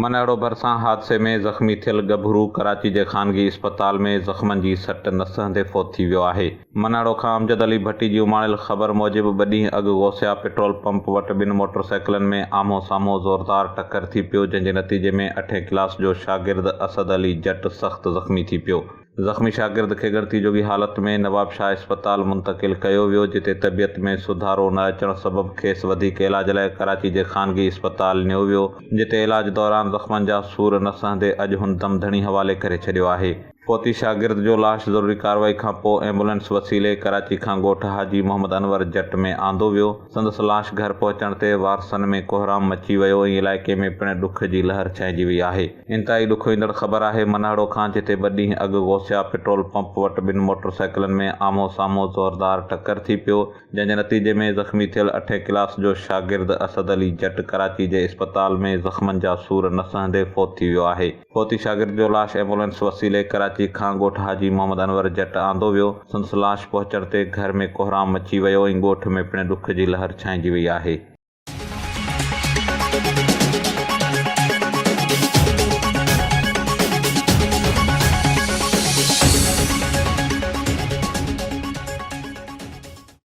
मनाड़ो भरिसां हादसे में ज़ख़्मी थियल गभरू कराची जे ख़ानगी इस्पताल में ज़ख़्मनि जी सट न सहंदे फ़ौत थी वियो आहे। मनाड़ो खां अमजद अली भट्टी जी उमाणियल ख़बर मूजिबि ॿ ॾींहं अॻु गौसिया पेट्रोल पंप वटि ॿिनि मोटरसाइकिलनि में आम्हो साम्हूं ज़ोरदार टक्कर थी पियो, जंहिंजे नतीजे में 8 क्लास जो शागिर्द असद अली जट सख़्त ज़ख़्मी थी पियो। ज़ख़्मी शागिर्द खे ॻणती जोगी हालत में नवाब शाह इस्पताल मुंतक़िल कयो वियो, जिते तबियत में सुधारो न अचण सबबि खेसि वधीक इलाज लाइ कराची जे ख़ानगी इस्पताल नियो वियो, जिते इलाज दौरान ज़ख़्मनि जा सूर न सहंदे अॼु हुन दमधणी हवाले करे छॾियो आहे। फ़ौती शागिर्द जो लाश ज़रूरी कार्रवाई खां पोइ एम्बुलेंस वसीले कराची खां ॻोठ हाजी मोहम्मद अनवर जट में आंदो वियो। संदसि लाश घर पहुचण ते वारसनि में कोहराम मची वियो ऐं इलाइक़े में पिणु ॾुख जी लहर छाइजी वई आहे। इंतहाई ॾुख ईंदड़ ख़बर आहे मनाड़ो खां, जिते ॿ ॾींहं अॻु गौसिया पेट्रोल पंप वटि ॿिनि मोटरसाइकिलनि में आम्हो साम्हूं ज़ोरदार टक्कर थी पियो, जंहिंजे नतीजे में ज़ख़्मी थियल 8 क्लास जो शागिर्द असद अली जट कराची जे इस्पताल में ज़ख़्मनि जा सूर न सहंदे फ़ौत थी वियो आहे। फ़ौती शागिर्द जो लाश एम्बुलेंस वसीले कराची खां ॻोठ हाजी मोहम्मद अनवर जट आंदो वियो। संदसि लाश पहुचण ते घर में कोहराम मची वियो ऐं ॻोठ में पिणु ॾुख जी लहर छाइजी वई आहे।